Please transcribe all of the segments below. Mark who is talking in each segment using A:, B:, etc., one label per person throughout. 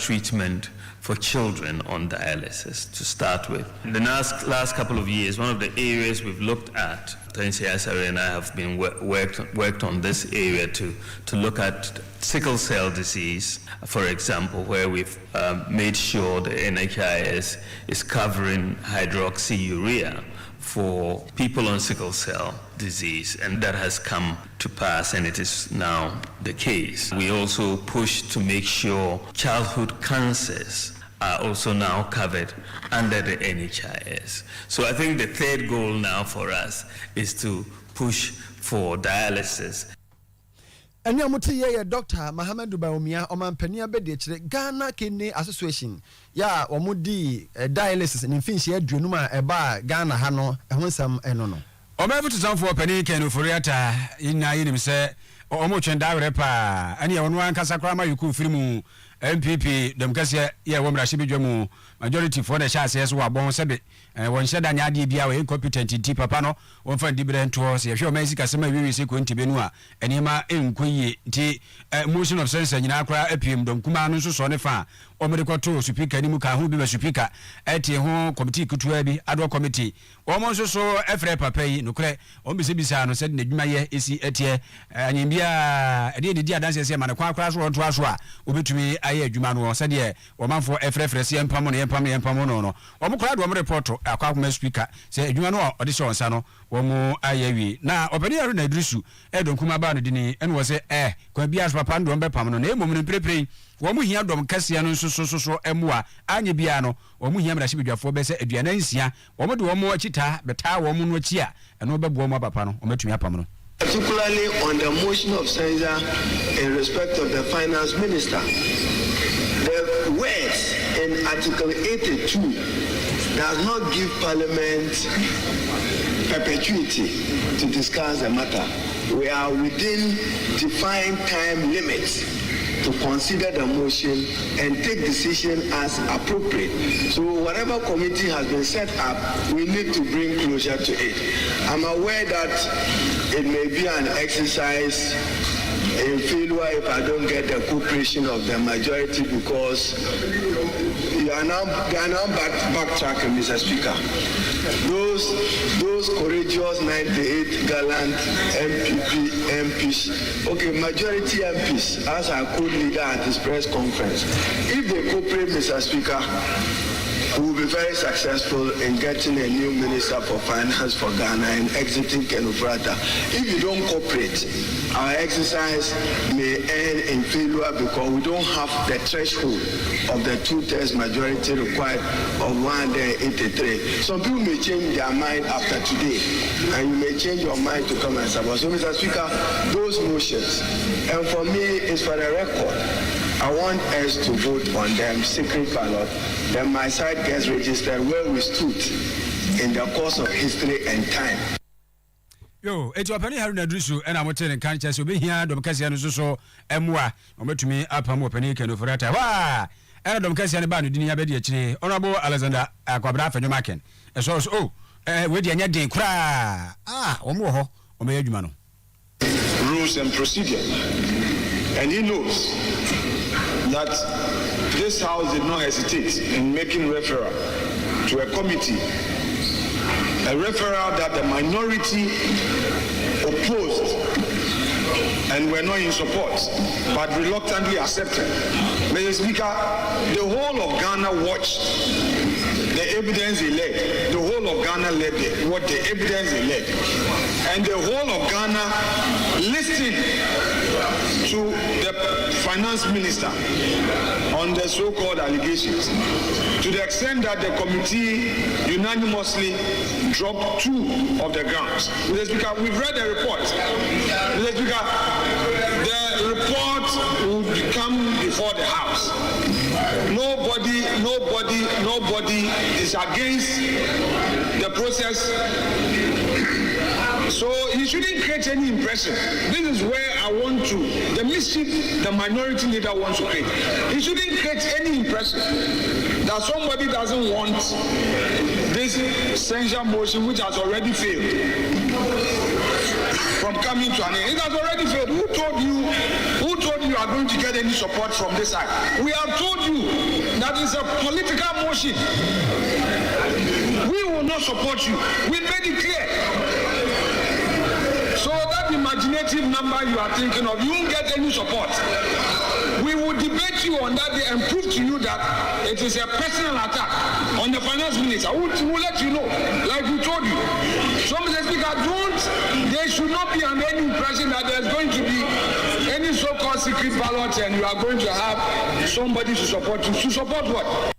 A: treatment for children on dialysis to start with. In the last couple of years, one of the areas we've looked at, Tensi Asare and I have been worked on this area to look at sickle cell disease, for example, where we've made sure the NHIS is covering hydroxyurea for people on sickle cell disease, and that has come to pass, and it is now the case. We also push to make sure childhood cancers are also now covered under the NHIS. So I think the third goal now for us is to push for dialysis.
B: And you are Dr. Mohamed Baumia, Omampania Bedich, Ghana Kidney Association. Ya, Omudi dialysis and infinity Junuma Eba Ghana Hano, and when some enono.
C: Omevu to some for penny can ufuriata in Naim say, Oyerepa, and you one Casakrama, you could film MPP, Demcasia, Womrashi Jomu, majority for the chassis who are born Sabit, and one said Anyadi Bia incompetent in Tipapano, one for dividend towards a few Mexican summer we see Quinty Benua, and Yama Inqui, motion of sense and Yakra Epium, Dom Kumanu Sonefa, or medical tool, Supika, Nimuka, who be a Supika, at home committee, Kutuebi, Adwa committee, almost so Efrepa pay, Nucre, on Bissibisano said Nidmaya, Isi Etie, and India, a dear dances, Manaqua, Crossroad to Aswa, will to me. Jumano said, yeah, woman for FRFC and Pamoni and Pamono. Omukra, one report, a Quackman speaker, say, Jumano, or this one, Sano, one more IAV. Now, Openia Nedrisu, Edon Kumabani, and was a could be as Papando and Pamon, a woman in preparing. One we hear Dom Cassiano, so, Emua, Anya Biano, or Muhiam Rashibia for Bessa, Edianesia, one more chita, but our woman was here, and no Boma Papano, or Metumia Pamano.
D: Particularly on the motion of censure in respect of the finance minister. The words in Article 82 does not give Parliament perpetuity to discuss the matter. We are within defined time limits to consider the motion and take decision as appropriate. So whatever committee has been set up, we need to bring closure to it. I'm aware that it may be an exercise in failure if I don't get the cooperation of the majority, because they are now backtracking, Mr. Speaker. Those courageous 98 gallant MPs, okay, majority MPs, as our co-leader at this press conference, if they cooperate, Mr. Speaker, we will be very successful in getting a new minister for finance for Ghana and exiting Kenufrata. If you don't cooperate, our exercise may end in failure because we don't have the threshold of the 2/3 majority required of 183. Some people may change their mind after today, and you may change your mind to come and support. So, Mr. Speaker, those motions, and for me, it's for the record. I want us to vote on them, secret ballot. Then my side gets registered where we stood in the course of history and time.
C: Yo, it's open here in Adrisu, and I'm telling Canchas will be here, Domcasian so, Emwa, or met me up on Panic and Oferata. Wah! And Domcasian Banu didn't have a Honorable Alexander Aquabraf and Macken. And so, with the Anyadi cry. Omoho, Omejumano.
E: Rules and procedure. And he knows that this House did not hesitate in making referral to a committee, a referral that the minority opposed and were not in support, but reluctantly accepted. Mr. Speaker, the whole of Ghana watched the evidence they led. The whole of Ghana led what the evidence they led. And the whole of Ghana listened to the finance minister on the so-called allegations, to the extent that the committee unanimously dropped 2 of the grounds. Mr. Speaker, we've read the report. Mr. Speaker, the report will come before the House. Nobody is against the process. So he shouldn't create any impression. This is where I want to, the mischief the minority leader wants to create. He shouldn't create any impression that somebody doesn't want this censure motion, which has already failed, from coming to an end. It has already failed. Who told you you are going to get any support from this side? We have told you is a political motion. We will not support you. We made it clear. So that imaginative number you are thinking of, you won't get any support. We will debate you on that day and prove to you that it is a personal attack on the finance minister. We'll let you know, like we told you. So, Mr. Speaker, there should not be under any impression that there's going to be any so-called secret ballot and you are going to have somebody to support you. To support what?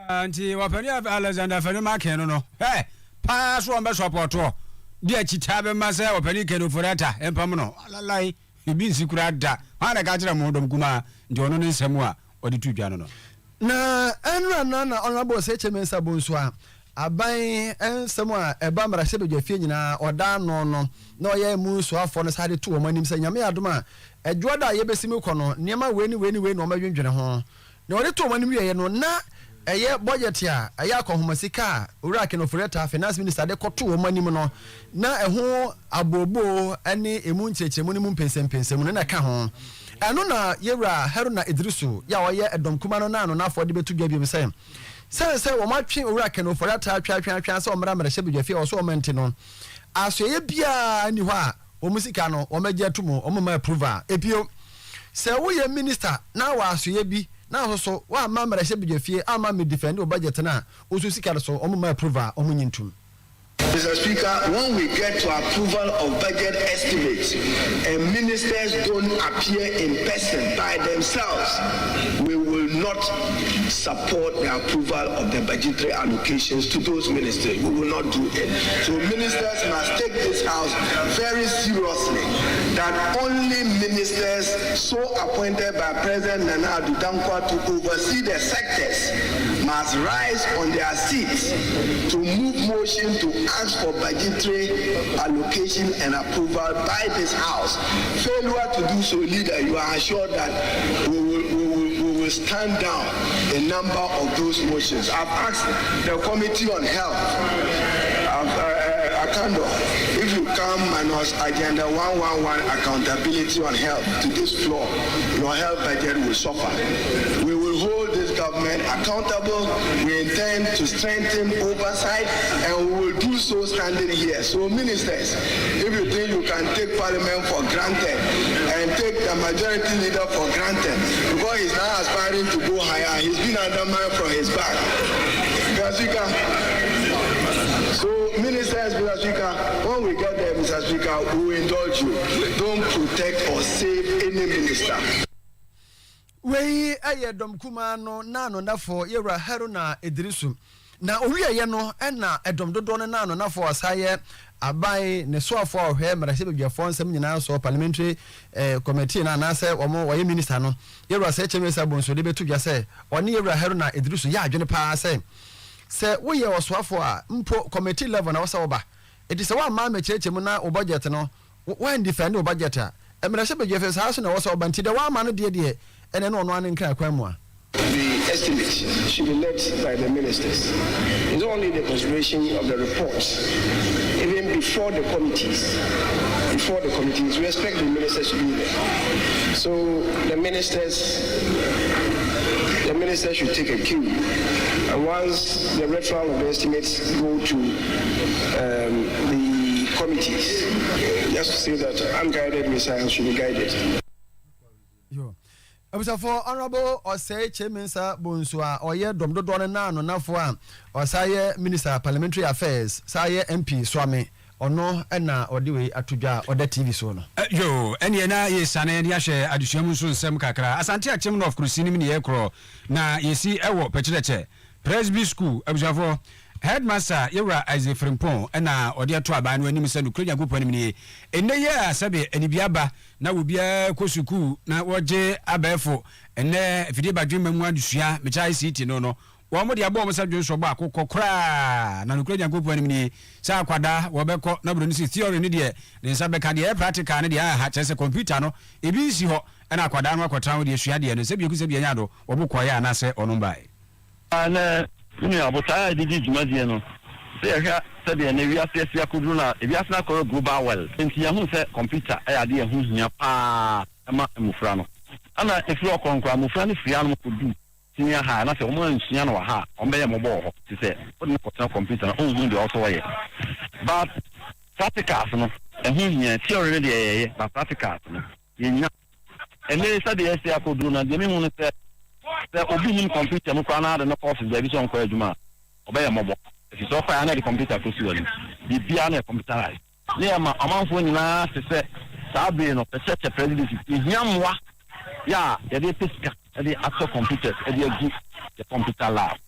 C: Auntie, wapeni Alexander Fenuma Kenono. Hey, pass one best support. Dear Chitabe Massa, wapeni Kenu Foreta, and Pamono. Lalai, you been secret that. I got a modem Guma, Jono Samua, or the two Jano.
B: Na nana honorable HMN Sabunswa. Abai en semwa eba mara sebe je na oda no no na oye mu so afo no sade to omanim se nyame adoma edwoda ye besimi kono niema weni no omadwendwene ho na ode to omanim ye no na eye budget a eye akohomasika owura kenofureta finance minister de koto omanim no na eho abobo ene emu nchechemu ni mu mpensempensemu na ka ho eno na yewura Haruna Idrisu ya oye edomkuma no na no na afo de betu dwa bi se say wo matwe owura kenofora ta atwa say omra mra hye bedwafi o so omenti no asoye bia ni ho a o musika no o magye atumo o mama approval epio say wo ye minister na wa asoye bi na so wa mra hye bedwafi ama me defend o budget na o so sika so o mama approval o munyintum.
D: Mr. Speaker, when we get to approval of budget estimates and ministers don't appear in person by themselves, we will not support the approval of the budgetary allocations to those ministers. We will not do it. So ministers must take this house very seriously, that only ministers so appointed by President Nana Addo Dankwa to oversee the sectors must rise on their seats to move motion to ask for budgetary allocation and approval by this house. Failure to do so, leader, you are assured that we will stand down a number of those motions. I've asked the Committee on Health, Akando, if you come minus Agenda 111 accountability on health to this floor, your health budget will suffer. We will hold this government accountable. We intend to strengthen oversight and we will do so standing here. So ministers, if you think you can take parliament for granted and take the majority leader for granted because he's now aspiring to go higher, he's been undermined from his back. Mr. Speaker, so ministers, Mr. Speaker, when we get there, Mr. Speaker, we will indulge you. Don't protect or save any minister.
B: We aye domkuma no nano nafo yewra Haruna Idrisu na owiye no na edom dodo no nano nafo asaye abai ne so afo ohwe mara sebedwafo nsem nyina so parliamentary committee na na se omo waye minister no yewra se chemesa bonso de betu dwa se oni yewra Haruna Idrisu ya adwene pa se woye oswafo a mpo committee level na wasa oba it is one man mechechemu na o budget no when defend o budget a mara sebedwafo sa so na wasa oba nti de one man de and then on one in Krakwamwa.
D: The estimate should be led by the ministers. It's only the consideration of the reports, even before the committees. We expect the ministers to be there. So the ministers should take a cue. And once the referral of the estimates go to the committees, just to say that unguided missiles should be guided.
B: For Honorable Osei Chemensa Bonsua, Oye Domdodo Nano Nafua, Osaye Minister Parliamentary Affairs, Saye MP Swami, Ono Ena Odiwe Atuja or the TV Sono.
C: Yo, and yena ye sane and yashe addition Sam Kakra, Asante Chairman of Crucinim in the Ekro, na ye see Ewo Pecheche, Presby School, Observer. Headmaster Yera Isaac Frimpon na odia to aban wani mi sanu kronya group ani mi enne ye sabe eni biaba na wo bia kosuku na woje abefo enne fidie badwe mamu adusua mecha ICT no wo mo de abo mo sadwe so ba kokokra na kronya group ani mi sa kwada wo beko na bro ni si theory ni de ne sabe ka de practical ne de ha chese computer no ebi si ho na kwada no akotan wo de sua de no se bi ku se bi anya do wo bokọ ya na se onu bai
F: ana Nya bota didi dwumadie no se ya se de na wi asia kodu na ebi asna koro global well enti ya hu se computer e ade ya hu hia pa ama mufra no ana efi okonkwa mufra no fia no kodu senior high na say omo nsua na wa ha omo ye mo bo ho ti say o ni ko computer na o hu de also ye but practicals no ehun nya theory de ye but practicals no ye nya ene say de say akodu na de me hu no say obi hu computer no kwa na de no course de bi so nko adwuma oba ye mo bo if so far na the computer to see one bibia na computerize ne ama amanfo nyina se sabe no pese presidency hiamwa ya dey pesca dey actor computers dey do the computer lab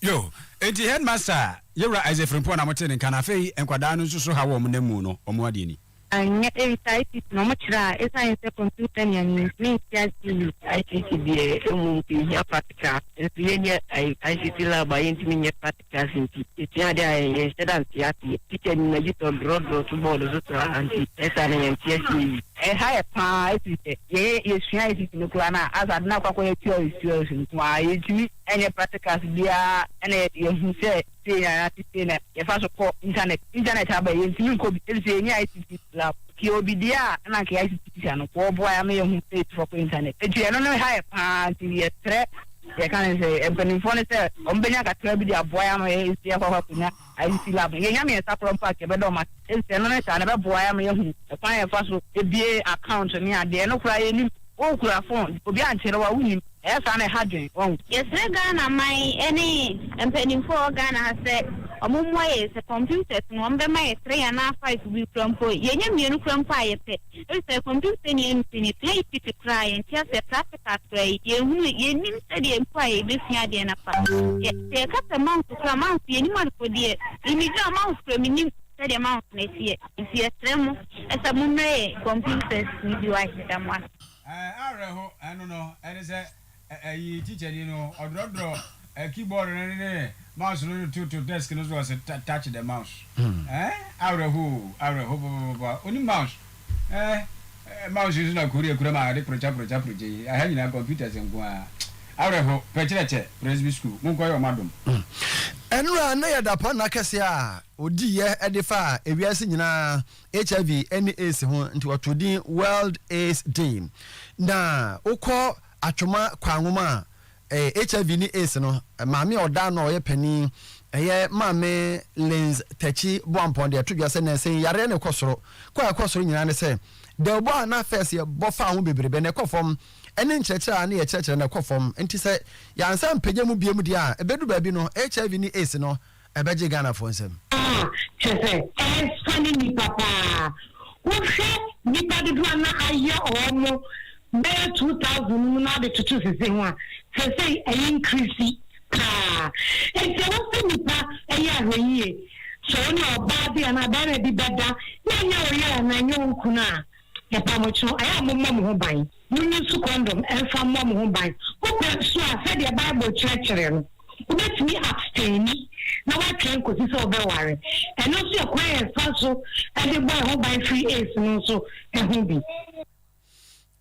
C: yo enti headmaster yewra Isaac Frimpo na mote ne kana fei enkwada no nso so ha wo mo namu no omo ade ni
G: anya every no machira esa ese computer ni ani me tiasi ICT die emu ya practical yenye ICT lab ayenti minye practical sinti tia dia student tiati teacher ni najito drodo to board zo anti esa ni tiasi high pa ICT ye sua ICT no klana asa na kwa kwa theory kwa yetimi enye practicals dia ene yehu se ya tena ya faso ko internet aba yentimi ko bi enye ICT lab ki obidia na ke ICT no ko boy am yehu se for internet e no high pa ti ye tre ye kan say ebeni phone say ombenya ka tre bi dia boy am ye se kwa kunya ICT lab ye nya me sa from park e be do ma e se no ta na be boy am yehu e kwa ye faso e bie account ni ade no kura ye ni o kura phone obi an chere wa wuni esa na hadwen on
H: yesre Ghana mai eni empenifo Ghana ha se omumwa ye se computers no mbe mai 3 na 5 bi krampo yenye mienu krampo ayepe se computer ni eni play pit cry tia se practical cry ye hu ye nim se de mpo aye be fia de na pa ye se kata mount kramount ye ni man ko de ni ga mount kraminim se de mount na sie tremo esa mumre computers ni bi wa hida mwa
C: areho anu no ene se ayi teacher ni no odrodro keyboard ne mouse no to desk no was touch the mouse areho oni mouse mouse is na kura ma de procha proje I have na computers ngwa areho pecheche presby school mun ko yo madom
B: enura na ya dapa na kese a odi ye edifa ewiase nyina HIV and AIDS ho nti watodin World AIDS Day na ukọ atwoma kwanwoma HIV ni AIDS no maame oda na oye pani eye maame lens tachi boampon de atodwa se na sen yare ne kosoro kwa nyina ne se de obo na first ye bofa ho bebrebe ne kofom ene nkyerɛkyerɛ na ye kyerɛkyerɛ na kofom enti se yansa mpagya mu biemu dia ebedu baabi no HIV ni AIDS no ebeje Ghana for nsem
I: chese funny ni papa wo hwe ni badu na aye omo be 2000 na de tutu sese ho a sese increase ka enti wo se ni pa aye ahweyi so ni oba bi na ba re bi beda na nya wo ya na nya nku na ya pa mo chu aya mo ho ban munyi su condom enfa mo ho ban wo pe so a se de bible church no ubetimi abstain na wa train ko si so be ware eno so ekwan fa so e de boy ho by free AIDS no so e ho bi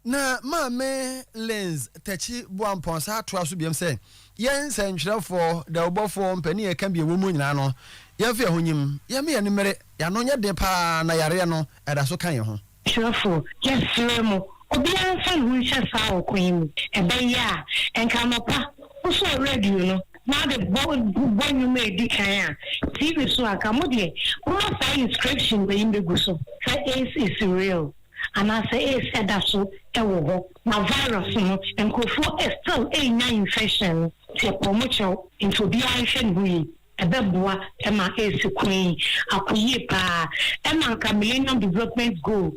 B: na maame lens tachi boampon sa to aso biem se yen sentwerefo da obofo mpani e ka bi ewo mu nyina no ye fa ehonyim ye me ye ne mere ya no nye de pa na yare no eda so kan ye ho
I: twerefo yes remo obi an fa hu hye sa okun e be ya enka no pa so radio no now the boy you made the can TV so akamodie what say inscription we in the guso say is real and I say said that so ewo na virus no enkofo still a infection te promotion into the action we ebeboa ema queen akoye pa ema ka millennium development goal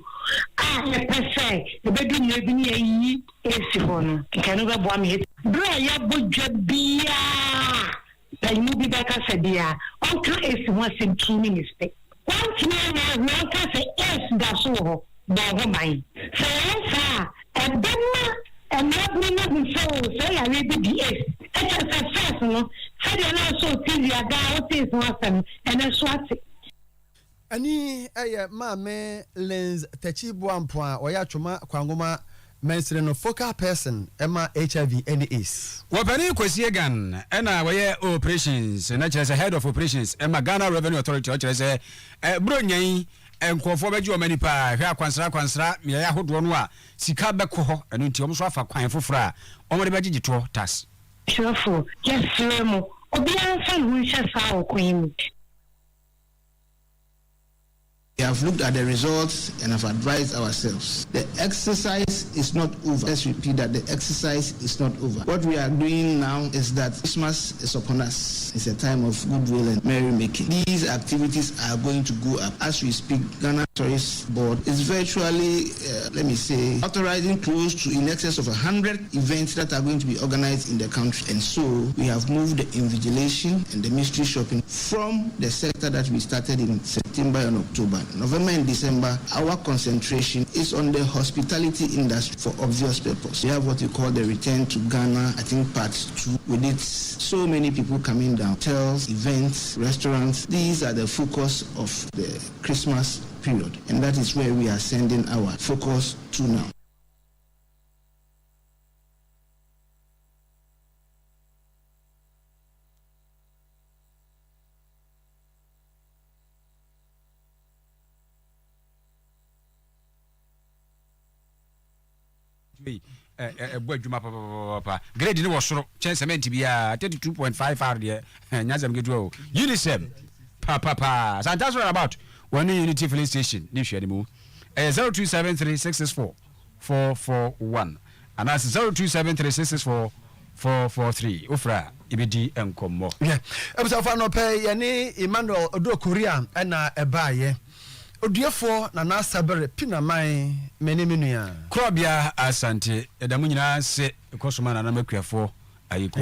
I: le pese the bedu ne bi ni yi esi ho no kanu be boa me bro ya bodwa bia then you be back as a dear on ka esi ho asem 2 minutes one time na ka say yes da so ba ho mai say ebema emabni so say ya we be yes it's a first no say na so TV aga what is one and so at
B: ani maame lens tachi boampo a oya twoma kwangoma mensire no focal person ema HIV and AIDS
C: wopani kwasie gan ena waye operations na kire head of operations ema Ghana Revenue Authority o kire bro nyan enkofo beji o mani pa hwe akwansra me ya hodo no a sika beko ho eno nti omso afa kwan fofora omode beji to tax
I: Sure, yes, Remo. Obian fan who shall sour queen.
J: We have looked at the results and have advised ourselves. The exercise is not over. Let's repeat that the exercise is not over. What we are doing now is that Christmas is upon us. It's a time of goodwill and merrymaking. These activities are going to go up. As we speak, Ghana Tourist Board is virtually, authorizing close to in excess of 100 events that are going to be organized in the country. And so we have moved the invigilation and the mystery shopping from the sector that we started in September and October. November and December, our concentration is on the hospitality industry for obvious purpose. We have what we call the return to Ghana, I think part 2. With it, so many people coming down, hotels, events, restaurants. These are the focus of the Christmas period. And that is where we are sending our focus to now.
C: Adwuma papa grade ni wo soro chen cement bia 32.5 r de nyazam gedu UNICEF papa Santa sorry about one unity filling station ni hwe mu 0273664441 and that's 0273664443 ofra ibedi enkommo
B: yeah ebusa fa no pe ye ni Emmanuel Odo Korea na ebaye Oduefo na na sabere pinaman menemenua
C: Krobia asante edamu nyina se ekosoma na na makuafo ayiko